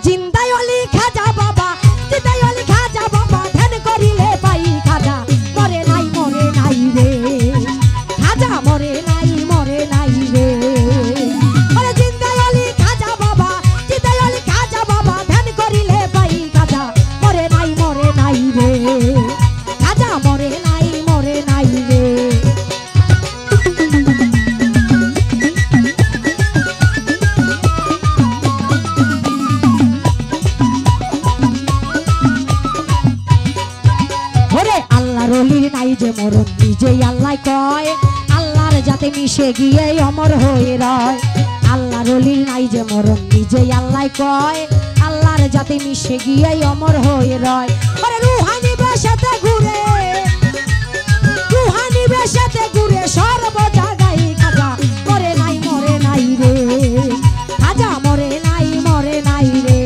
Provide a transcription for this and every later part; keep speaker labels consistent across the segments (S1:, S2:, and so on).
S1: জিন্দাই অলি খাজা বাবা, জিন্দাই অলি খাজা বাবা, ধ্যান করিলে পাই খাজা, মরে নাই রে খাজা, মরে নাই রে। ওরে জিন্দাই অলি খাজা বাবা, জিন্দাই অলি খাজা বাবা, ধ্যান করিলে পাই খাজা, মরে নাই রে খাজা, মরে নাই রে। রলির নাই যে মরণ, নিজেই আল্লাহ কয়, আল্লাহর যাতে মিশে গিয়ে অমর হয়ে রয়। আল্লাহ রলির নাই যে মরণ, নিজেই আল্লাহ কয়, আল্লাহর যাতে মিশে গিয়ে অমর হয়ে রয়। ওরে রুহানি বেশাতে ঘুরে, রুহানি বেশাতে ঘুরে সর্ব জায়গায় খাজা, মরে নাই রে খাজা, মরে নাই রে।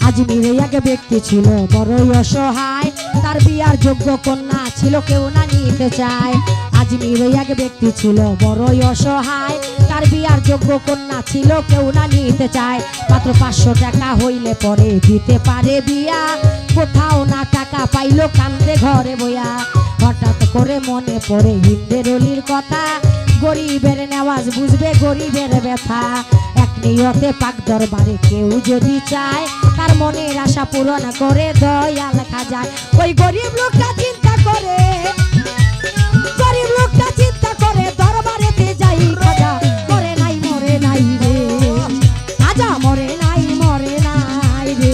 S1: আজমিরে এক ব্যক্তি ছিল বড়ই অসহায়, তার বিয়ার যোগ্য কন্যা ছিল কেউ না নিতে চায়। আজমিরে এক ব্যক্তি ছিল বড়ই অসহায়, তার বিয়ার যোগ্য কন্যা ছিল কেউ না নিতে চায়। মাত্র 500 টাকা হইলে পরে দিতে পারে বিয়া, কোথাও না টাকা পাইলো কান্দে ঘরে বইয়া। হঠাৎ করে মনে পড়ে হিন্দের অলির কথা, গরিবের নেওয়াজ বুঝবে গরিবের ব্যথা। এক নিয়তে পাক দরবারে কেউ যদি চায়, তার মনের আশা পূরণ করে দয়াল খাজা। ওই গরিব লোকটা চিন্তা করে, গরিব লোকটা চিন্তা করে দরবারেতে যাই খাজা, মরে নাই রে খাজা, মরে নাই রে।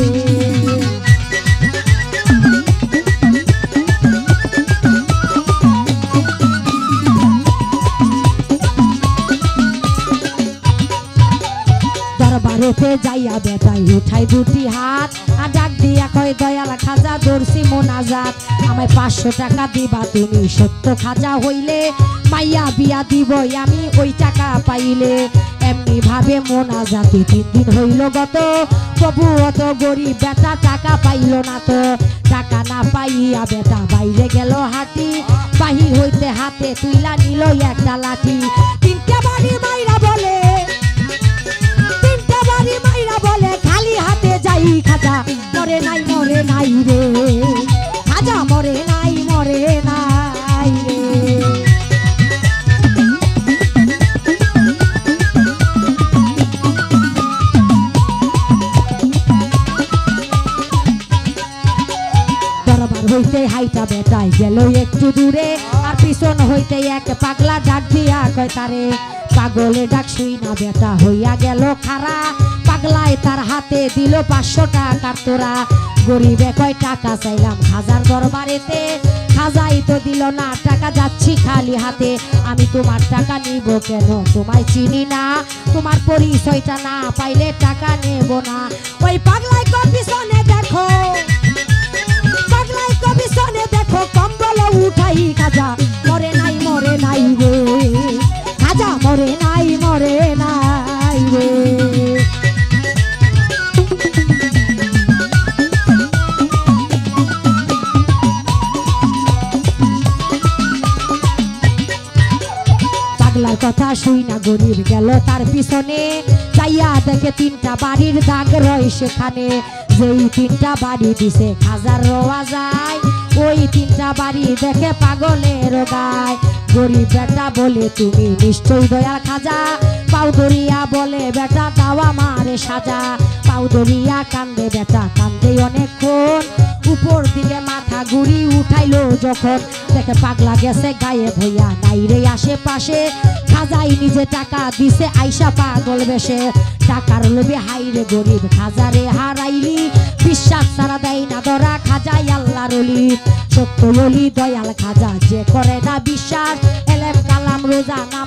S1: দরবারেতে যাইয়া বেটাই উঠাই দুটি হাত, আর ডাক দিয়া কয় দয়াল খাজা দর্শি মোনাজাত। আমায় 500 টাকা দিবা তুমি সত্য খাজা হইলে, মাইয়া বিয়া দিব আমি ওই টাকা পাইলে। এমনি ভাবে মোনাজাতি 3 দিন হইল গত, তবু অত গরিব বেটা টাকা পাইল না তো। টাকা না পাইয়া বেটা বাইরে গেল হাঁটি, বাহির হইতে হাতে তুইলা নিল একটা লাঠি। 3টে বাড়ি মাইরা বলে, 3টে বাড়ি মাইরা বলে খালি হাতে যাই খাজা, মরে নাই রে খাজা, মরে নাই রে। দরবার হইতে হাইটা বেটাই গেল একটু দূরে, আর পিছন হইতে এক পাগলা ডাক দিয়া কয় তারে, পাগলে ডাক শুই না বেটা হইয়া গেল খারা। পাগলায় তার হাতে দিল 500 টাকার তোরা। গরিবে কয় টাকা চাইলাম খাজার দরবারেতে, খাজাই তো দিল না টাকা, যাচ্ছি খালি হাতে। আমি তোমার টাকা নিব কেন, তোমায় চিনি না, তোমার পরিচয়টা না পাইলে টাকা নেব না। ওই পাগলাই কয় পিছনে দেখো, পাগলাই কয় পিছনে দেখো, কম্বল উঠাই খাজা, মরে নাই রে খাজা, মরে নাই রে। পাগলার কথা শুই না গরিব গেল তার পিছনে, যাইয়া দেখে 3টা বাড়ির দাগ রয় সেখানে। যেই 3টা বাড়ি দিছে খাজার রওয়া যায়, ওই 3টা বাড়ি দেখে পাগলের গায়। গরিব বেটা বলে তুমি নিশ্চয় দয়াল খাজা, পাউদরিয়া বলে বেটা দাওয়া মারে সাজা। পাউদরিয়া কান্দে বেটা কান্দে অনেকক্ষণ, উপর দিকে মাথা ঘুরি উঠাইলো যখন, দেখে পাগলা গেছে গায়েব হইয়া নাই রে আশেপাশে। খাজাই নিজে টাকা দিছে আইসা পাগল বেশে, টাকার লোভে হাইরে গরিব খাজারে হারাইলি। বিশ্বাস ছাড়া দেয় না ধরা খাজাই আল্লাহর ওলি, সত্য ওলি দয়াল খাজা যে করে না বিশ্বাস। এলেম কালাম রোজা না